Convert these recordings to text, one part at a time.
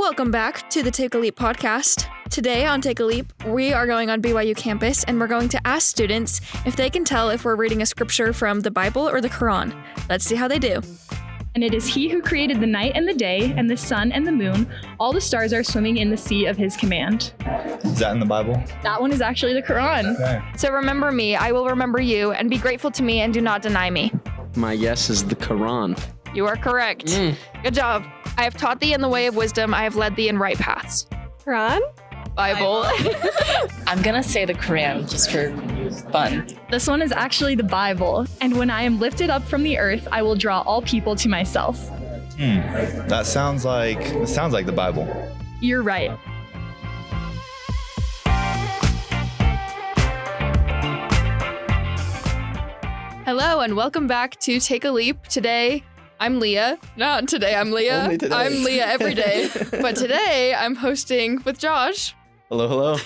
Welcome back to the Take a Leap podcast. Today on Take a Leap, we are going on BYU campus and we're going to ask students if they can tell if we're reading a scripture from the Bible or the Quran. Let's see how they do. And it is he who created the night and the day and the sun and the moon. All the stars are swimming in the sea of his command. Is that in the Bible? That one is actually the Quran. Okay. So remember me, I will remember you, and be grateful to me and do not deny me. My guess is the Quran. You are correct. Good job. I have taught thee in the way of wisdom. I have led thee in right paths. Quran? Bible. I'm gonna say the Quran just for fun. This one is actually the Bible. And when I am lifted up from the earth, I will draw all people to myself. That sounds like the Bible. You're right. Hello and welcome back to Take a Leap. Today, I'm Leah. Not today, I'm Leah. Only today. I'm Leah every day. But today, I'm hosting with Josh. Hello.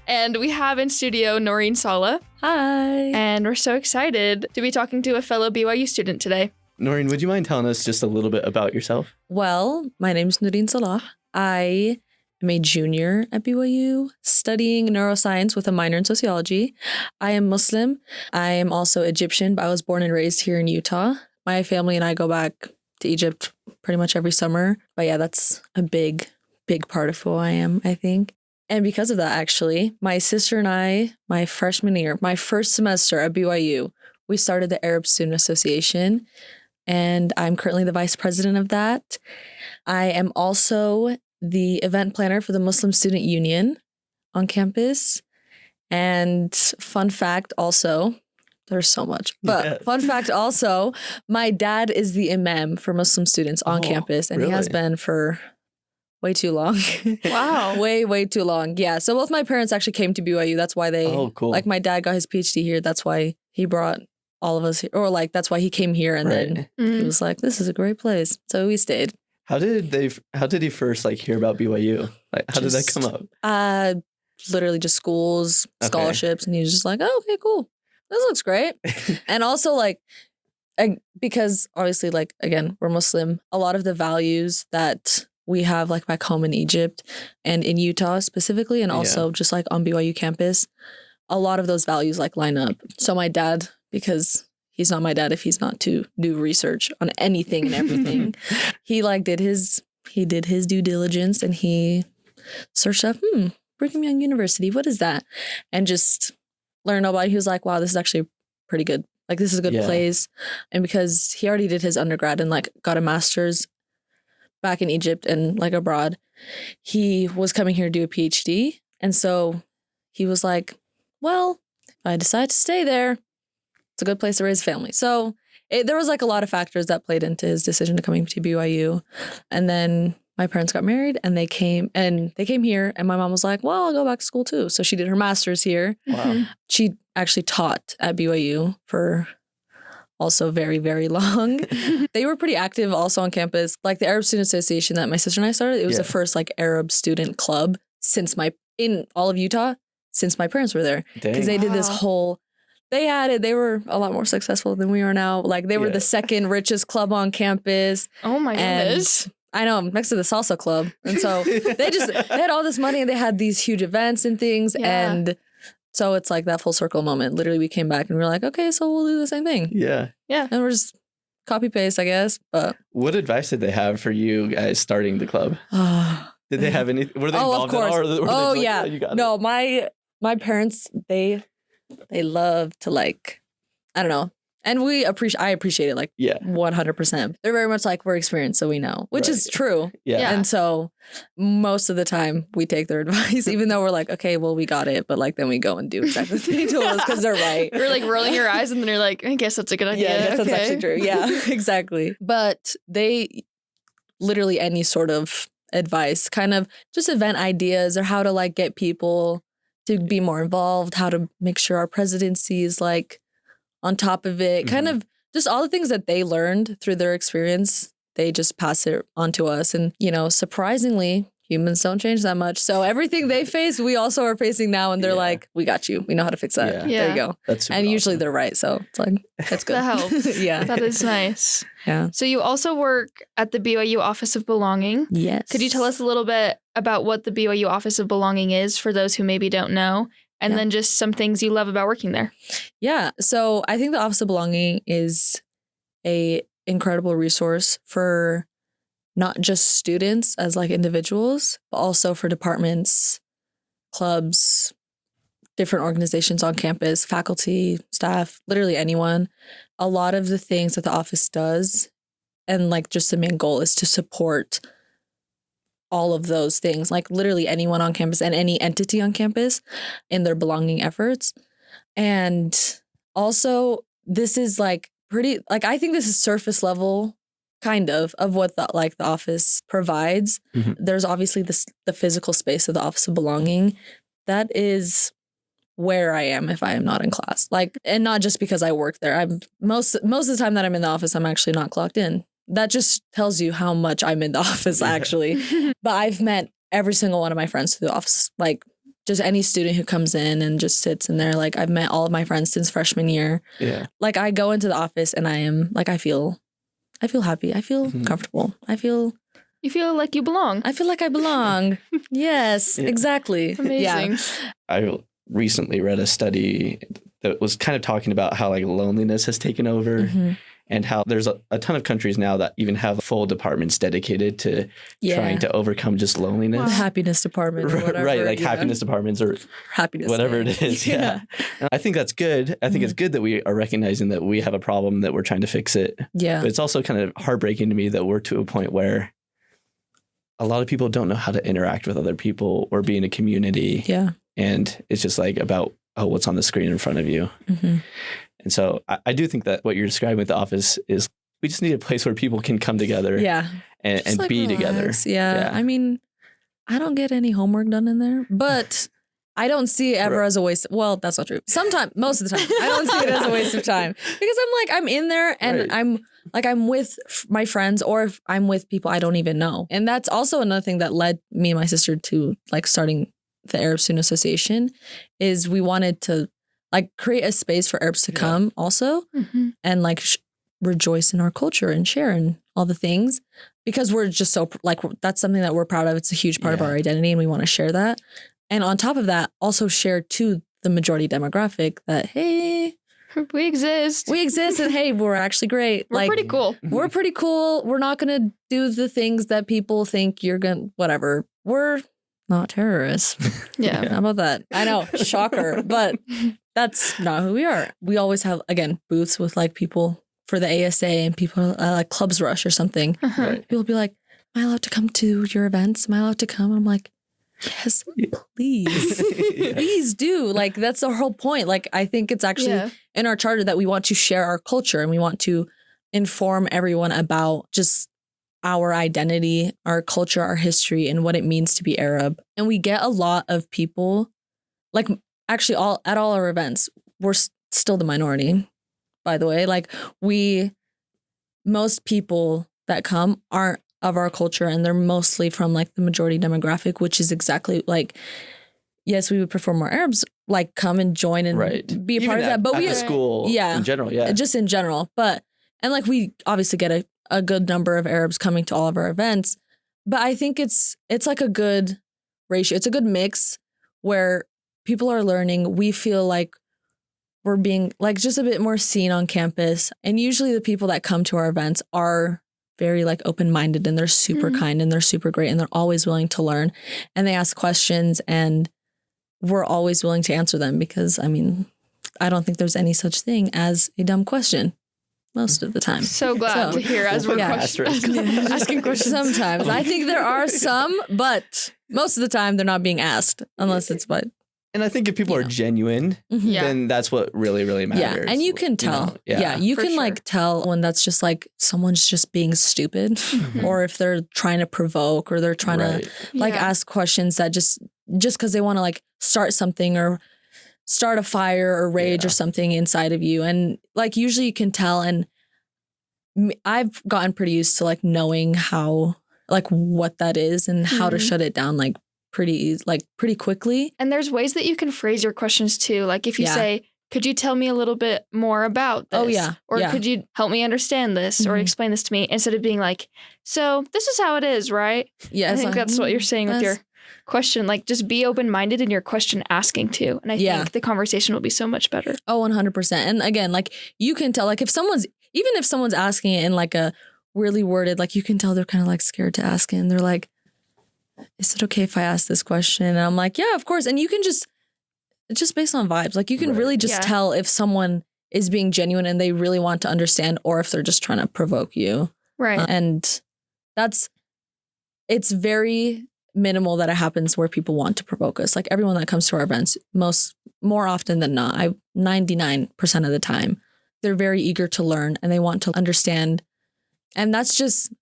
And we have in studio Noureen Salah. Hi. And we're so excited to be talking to a fellow BYU student today. Noureen, would you mind telling us just a little bit about yourself? Well, my name's Noureen Salah. I am a junior at BYU studying neuroscience with a minor in sociology. I am Muslim. I am also Egyptian, but I was born and raised here in Utah. My family and I go back to Egypt pretty much every summer. But yeah, that's a big part of who I am, I think. And because of that, actually, my sister and I, my freshman year, my first semester at BYU, we started the Arab Student Association, and I'm currently the vice president of that. I am also the event planner for the Muslim Student Union on campus. And fun fact also, there's so much, but fun fact also, my dad is the imam for Muslim students on campus, and really? he has been for way too long. Wow. Way too long. Yeah. So both my parents actually came to BYU. That's why they, cool. like my dad got his PhD here. That's why he brought all of us here, or like, that's why he came here. And then he was like, this is a great place. So we stayed. How did he first hear about BYU? Like, how did that come up? Literally just schools, scholarships. And he was just like, oh, okay, cool. This looks great. And also because obviously again, we're Muslim, a lot of the values that we have back home in Egypt and in Utah specifically, and also just on BYU campus, a lot of those values line up. So my dad, because he's not my dad if he's not to do research on anything and everything, he did his due diligence and he searched up, Brigham Young University, what is that? And just learned about it. He was like, wow, this is actually pretty good. This is a good place. And because he already did his undergrad and got a master's back in Egypt and abroad, he was coming here to do a PhD. And so he was like, well, if I decide to stay there, it's a good place to raise a family. So there was a lot of factors that played into his decision to coming to BYU. And then my parents got married and they came here, and my mom was like, well, I'll go back to school too. So she did her master's here. Wow. She actually taught at BYU for also very, very long. They were pretty active also on campus. The Arab Student Association that my sister and I started, it was the first Arab student club in all of Utah since my parents were there. Because they did this whole, they were a lot more successful than we are now. They were the second richest club on campus. Oh my goodness. I know, next to the salsa club. And so they had all this money and they had these huge events and things. Yeah. And so it's that full circle moment. Literally, we came back and we were like, okay, so we'll do the same thing. Yeah. Yeah. And we're just copy paste, I guess. But What advice did they have for you guys starting the club? Did they have any? Were they involved of course. at all? Or were they Yeah. You got No, it? my parents, they love to I don't know. And I appreciate it 100%. They're very much we're experienced, so we know, which is true. Yeah. And so most of the time we take their advice, even though we're okay, well, we got it. But then we go and do exactly what they told us because they're right. You're rolling your eyes and then you're like, I guess that's a good idea. Yeah, I guess that's actually true. Yeah, exactly. But they literally any sort of advice, kind of just event ideas or how to get people to be more involved, how to make sure our presidency is on top of it, kind of just all the things that they learned through their experience, they just pass it on to us. And, surprisingly, humans don't change that much. So everything they face, we also are facing now. And they're like, we got you. We know how to fix that. Yeah. There you go. That's super And usually awesome. they're right. So it's like, that's good. That helps. Yeah. That is nice. Yeah. So you also work at the BYU Office of Belonging. Yes. Could you tell us a little bit about what the BYU Office of Belonging is for those who maybe don't know? And Yeah. then just some things you love about working there. Yeah. So I think the Office of Belonging is a incredible resource for not just students as like individuals, but also for departments, clubs, different organizations on campus, faculty, staff, literally anyone. A lot of the things that the office does, and like just the main goal is to support all of those things, like literally anyone on campus and any entity on campus in their belonging efforts. And also this is like pretty, like I think this is surface level kind of what the office provides. Mhm. There's obviously the physical space of the Office of Belonging. That is where I am if I am not in class. Like, and not just because I work there. I'm most of the time that I'm in the office, I'm actually not clocked in. That just tells you how much I'm in the office actually. But I've met every single one of my friends through the office. Like just any student who comes in and just sits in there. Like I've met all of my friends since freshman year. Yeah. Like I go into the office and I am like, I feel happy. I feel comfortable. You feel like you belong. I feel like I belong. Yes, Yeah. exactly. Amazing. Yeah. I recently read a study that was kind of talking about how like loneliness has taken over Mhm. and how there's a ton of countries now that even have full departments dedicated to Yeah. trying to overcome just loneliness. The happiness department or whatever. Right, like yeah. happiness departments or Happiness. whatever it is. Yeah. And I think that's good. I think it's good that we are recognizing that we have a problem, that we're trying to fix it. Yeah. But it's also kind of heartbreaking to me that we're to a point where a lot of people don't know how to interact with other people or be in a community. Yeah. And it's just like about, oh, what's on the screen in front of you. Mhm. And so I do think that what you're describing with the office is we just need a place where people can come together Yeah. and Just, like, be together. relax. Yeah. Yeah. I mean, I don't get any homework done in there, but I don't see it ever as a waste. Well, that's not true. Sometimes, most of the time, I don't see it as a waste of time because I'm in there and Right. I'm with my friends or if I'm with people I don't even know. And that's also another thing that led me and my sister to like starting the Arab Student Association is we wanted to like create a space for Arabs to come also Mhm. and like rejoice in our culture and share and all the things because we're just so like that's something that we're proud of. It's a huge part of Yeah. our identity and we want to share that. And on top of that, also share to the majority demographic that, hey, We exist. we exist and hey, we're actually great. We're pretty cool. We're pretty cool. We're not going to do the things that people think you're going to, whatever. We're not terrorists. Yeah. How about that? I know, shocker, but that's not who we are. We always have, again, booths with like people for the ASA and people like Clubs Rush or something. Uh-huh. Right. People be like, am I allowed to come to your events? Am I allowed to come? I'm like, yes, please. Please do. Like, that's the whole point. Like, I think it's actually Yeah. in our charter that we want to share our culture and we want to inform everyone about just our identity, our culture, our history, and what it means to be Arab. And we get a lot of people, like actually at all our events, we're still the minority, by the way. Like most people that come aren't of our culture and they're mostly from like the majority demographic, which is exactly like, yes, we would prefer more Arabs like come and join and be a Even part of that. But at we the school yeah, in general, yeah. just in general. But and like we obviously get a good number of Arabs coming to all of our events. But I think it's like a good ratio. It's a good mix where people are learning. We feel like we're being like just a bit more seen on campus. And usually the people that come to our events are very like open-minded and they're super kind and they're super great and they're always willing to learn and they ask questions and we're always willing to answer them because I mean, I don't think there's any such thing as a dumb question most of the time. So glad So- to hear as we're Yeah. asking questions. Sometimes. I think there are some, but most of the time they're not being asked unless it's by And I think if people are genuine, Yeah. then that's what really, really matters. Yeah, and you can tell. know? Yeah, you For can sure. like tell when that's just like someone's just being stupid or if they're trying to provoke or they're trying Right. to like Yeah. ask questions that just because they want to like start something or start a fire or rage or something inside of you. And like usually you can tell and I've gotten pretty used to like knowing how like what that is and how to shut it down like pretty quickly. And there's ways that you can phrase your questions too. Like if you say, could you tell me a little bit more about this? Oh, yeah. Or could you help me understand this or explain this to me, instead of being like, so this is how it is, right? Yeah. I think that's what you're saying with your question. Like, just be open-minded in your question asking too. And I think the conversation will be so much better. Oh, 100%. And again, like you can tell, like if someone's asking it in like a really worded, like you can tell they're kind of like scared to ask it. And they're like, is it okay if I ask this question? And I'm like, yeah, of course. And you can it's just based on vibes. Like you can really just tell if someone is being genuine and they really want to understand, or if they're just trying to provoke you. Right. And it's very minimal that it happens where people want to provoke us. Like everyone that comes to our events, more often than not, 99% of the time, they're very eager to learn and they want to understand. And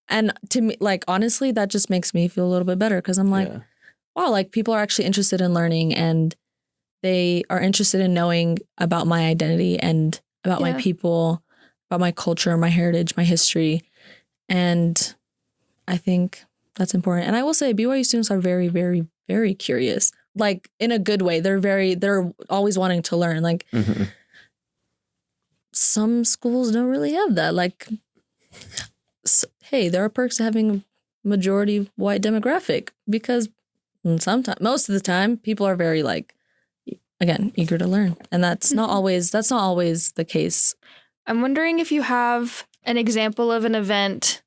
and to me, like, honestly, that just makes me feel a little bit better, because I'm like, wow, like people are actually interested in learning and they are interested in knowing about my identity and about my people, about my culture, my heritage, my history. And I think that's important. And I will say BYU students are very, very, very curious, like in a good way. They're always wanting to learn. Like some schools don't really have that. Like, hey, there are perks to having a majority white demographic, because most of the time people are very like, again, eager to learn. And that's not always the case. I'm wondering if you have an example of an event,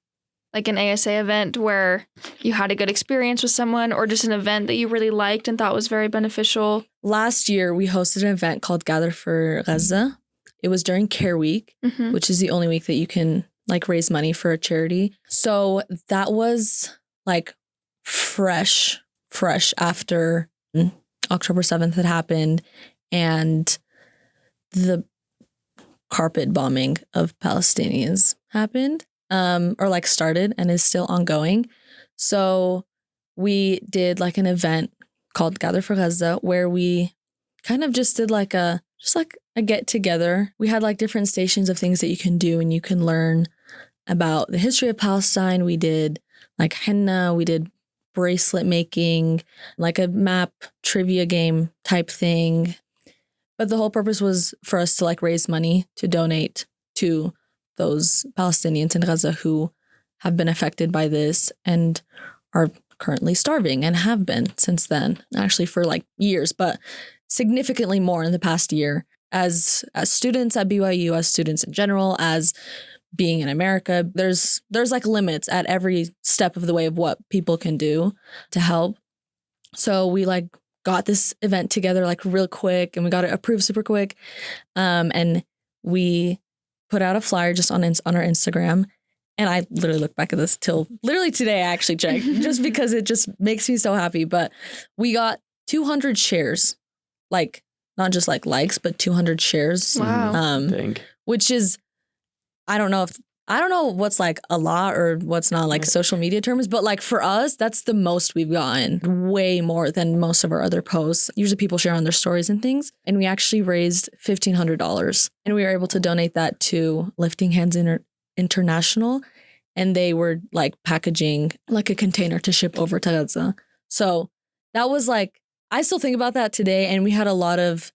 like an ASA event, where you had a good experience with someone, or just an event that you really liked and thought was very beneficial. Last year, we hosted an event called Gather for Gaza. It was during Care Week, which is the only week that you can like raise money for a charity. So that was like fresh after October 7th had happened and the carpet bombing of Palestinians happened, or like started and is still ongoing. So we did like an event called Gather for Gaza, where we kind of just did like a get together. We had like different stations of things that you can do and you can learn about the history of Palestine. We did like henna, we did bracelet making, like a map trivia game type thing. But the whole purpose was for us to like raise money to donate to those Palestinians in Gaza who have been affected by this and are currently starving and have been since then, actually for like years, but significantly more in the past year. As students at BYU, as students in general, as being in America, there's like limits at every step of the way of what people can do to help. So we like got this event together like real quick, and we got it approved super quick. And we put out a flyer just on our Instagram. And I literally look back at this till literally today. I actually checked just because it just makes me so happy. But we got 200 shares, like not just like likes, but 200 shares. Wow. Which is, I don't know what's like a lot or what's not, like social media terms, but like for us, that's the most we've gotten, way more than most of our other posts. Usually people share on their stories and things. And we actually raised $1,500, and we were able to donate that to Lifting Hands International. And they were like packaging like a container to ship over to Gaza. So that was like, I still think about that today. And we had a lot of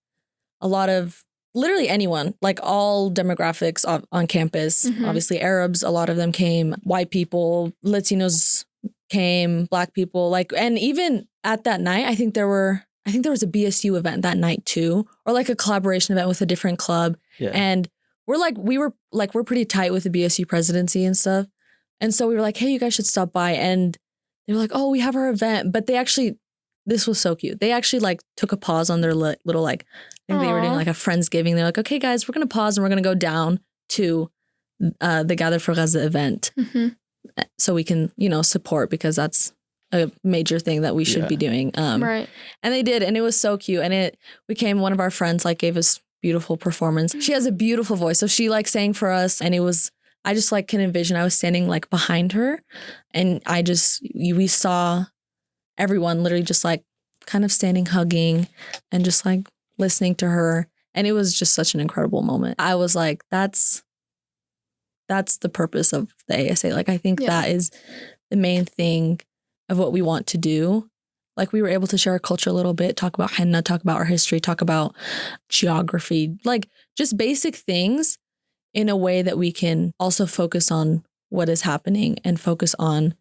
literally anyone, like all demographics on campus. Obviously Arabs, a lot of them came, white people, Latinos came, Black people, like, and even at that night, I think there was a BSU event that night too, or like a collaboration event with a different club. Yeah. And we're pretty tight with the BSU presidency and stuff. And so we were like, hey, you guys should stop by. And they were like, oh, we have our event. But this was so cute. They actually like took a pause on their little like, I think they were doing like a Friendsgiving. They're like, okay, guys, we're going to pause and we're going to go down to the Gather for Gaza event so we can, support, because that's a major thing that we should be doing. Right. And they did. And it was so cute. And it became one of our friends, like gave us beautiful performance. She has a beautiful voice. So she like sang for us, and I just like can envision, I was standing like behind her, and we saw everyone literally just like kind of standing, hugging, and just like listening to her. And it was just such an incredible moment. I was like, that's the purpose of the ASA. Like, I think that is the main thing of what we want to do. Like we were able to share our culture a little bit, talk about henna, talk about our history, talk about geography, like just basic things in a way that we can also focus on what is happening and focus on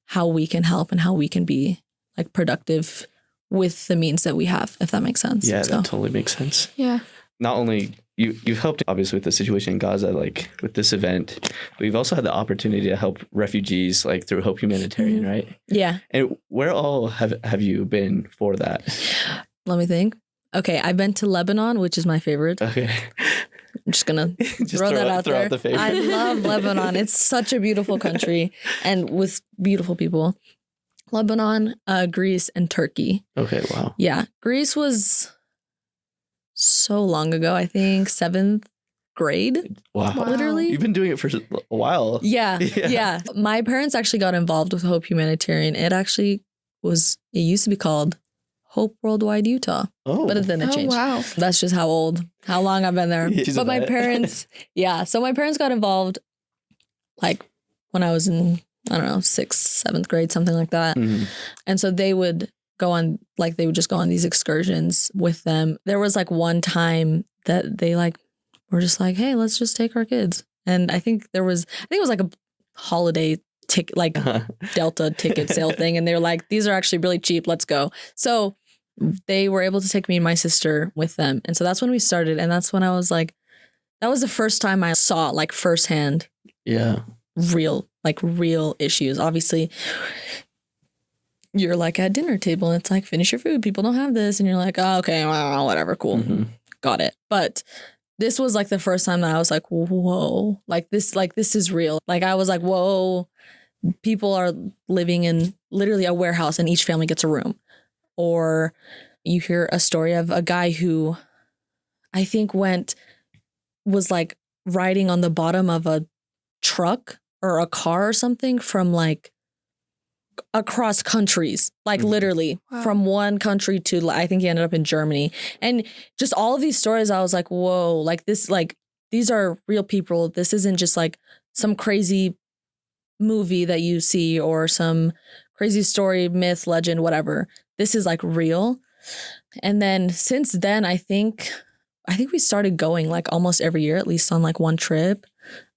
how we can help and how we can be like productive with the means that we have, if that makes sense. Yeah, that totally makes sense. Yeah. Not only you've helped obviously with the situation in Gaza, like with this event, but you've also had the opportunity to help refugees like through Hope Humanitarian, right? Yeah. And where all have you been for that? Let me think. Okay, I've been to Lebanon, which is my favorite. Okay. I'm just gonna throw that out there. I love Lebanon. It's such a beautiful country and with beautiful people. Lebanon, Greece, and Turkey. Okay, wow. Yeah, Greece was so long ago. I think 7th grade. Wow. Literally. You've been doing it for a while. Yeah. My parents actually got involved with Hope Humanitarian. It used to be called Hope Worldwide Utah. Oh. But then it changed. Wow. That's just how long I've been there. But my parents, so my parents got involved like when I was in, I don't know, 6th, 7th grade, something like that. Mm-hmm. And so they would just go on these excursions with them. There was like one time that they like were just like, hey, let's just take our kids. And I think it was like a holiday ticket, like Delta ticket sale thing. And they were like, these are actually really cheap. Let's go. So they were able to take me and my sister with them. And so that's when we started. And that's when I was like, that was the first time I saw like firsthand. Yeah. Real issues. Obviously, you're like at dinner table and it's like, finish your food. People don't have this. And you're like, oh, okay, well, whatever. Cool. Mm-hmm. Got it. But this was like the first time that I was like, whoa, like this is real. Like I was like, whoa, people are living in literally a warehouse and each family gets a room. Or you hear a story of a guy who I think was like riding on the bottom of a truck or a car or something from like across countries, like literally from one country to, I think he ended up in Germany. And just all of these stories, I was like, whoa, like this, like these are real people. This isn't just like some crazy movie that you see or some crazy story, myth, legend, whatever. This is like real. And then since then, I think we started going like almost every year, at least on like one trip,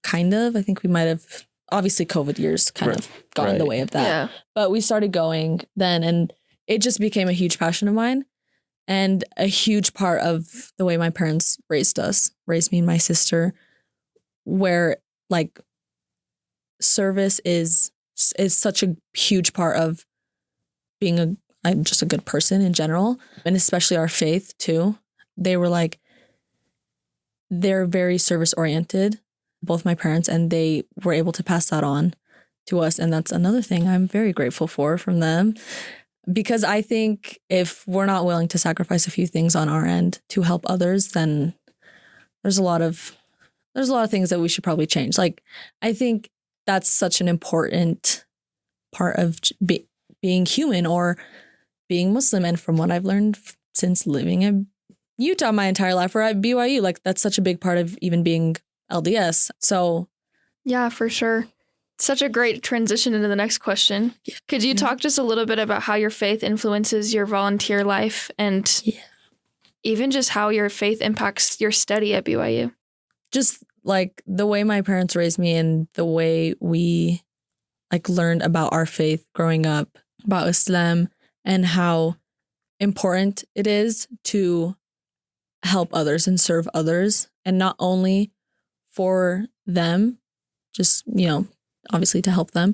kind of. I think we might have, obviously COVID years kind of got in the way of that. Yeah. But we started going then and it just became a huge passion of mine and a huge part of the way my parents raised me and my sister, where like service is such a huge part of being I'm just a good person in general, and especially our faith too. They were like, they're very service oriented, both my parents, and they were able to pass that on to us. And that's another thing I'm very grateful for from them, because I think if we're not willing to sacrifice a few things on our end to help others, then there's a lot of things that we should probably change. Like, I think that's such an important part of being human or being Muslim. And from what I've learned since living in Utah my entire life or at BYU, like that's such a big part of even being LDS. So yeah, for sure. Such a great transition into the next question. Could you talk just a little bit about how your faith influences your volunteer life and even just how your faith impacts your study at BYU? Just like the way my parents raised me and the way we like learned about our faith growing up, about Islam, and how important it is to help others and serve others, and not only for them, just, you know, obviously to help them,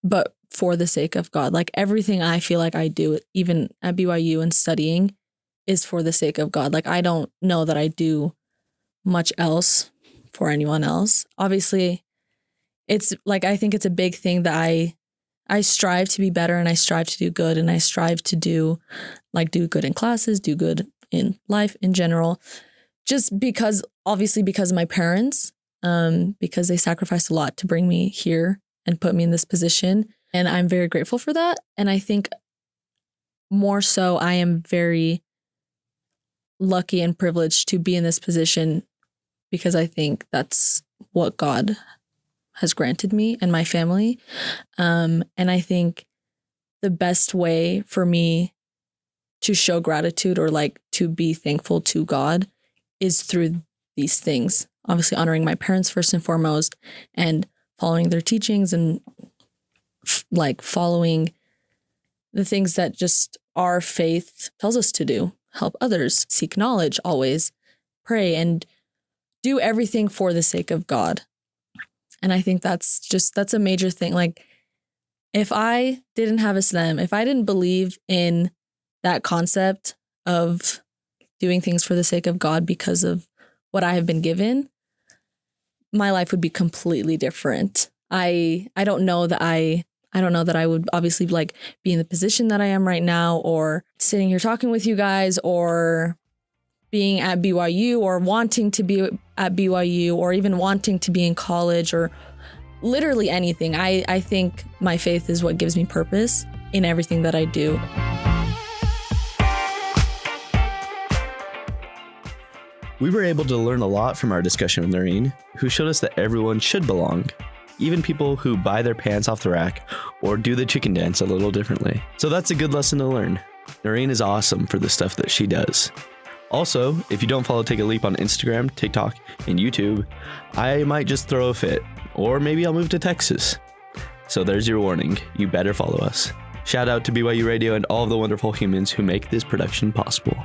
but for the sake of God. Like everything I feel like I do, even at BYU and studying, is for the sake of God. Like I don't know that I do much else for anyone else. Obviously, it's like, I think it's a big thing that I strive to be better and I strive to do good and I strive to do good in classes, do good in life in general, just because of my parents, because they sacrificed a lot to bring me here and put me in this position. And I'm very grateful for that. And I think more so, I am very lucky and privileged to be in this position because I think that's what God has granted me and my family. And I think the best way for me to show gratitude or like to be thankful to God is through these things. Obviously honoring my parents first and foremost, and following their teachings, and like following the things that just our faith tells us to do. Help others, seek knowledge always, pray, and do everything for the sake of God. And I think that's a major thing. Like, if I didn't have Islam, if I didn't believe in that concept of doing things for the sake of God because of what I have been given, my life would be completely different. I don't know that I would obviously like be in the position that I am right now, or sitting here talking with you guys, or being at BYU, or wanting to be at BYU, or even wanting to be in college, or literally anything. I think my faith is what gives me purpose in everything that I do. We were able to learn a lot from our discussion with Noureen, who showed us that everyone should belong, even people who buy their pants off the rack or do the chicken dance a little differently. So that's a good lesson to learn. Noureen is awesome for the stuff that she does. Also, if you don't follow Take a Leap on Instagram, TikTok, and YouTube, I might just throw a fit, or maybe I'll move to Texas. So there's your warning. You better follow us. Shout out to BYU Radio and all of the wonderful humans who make this production possible.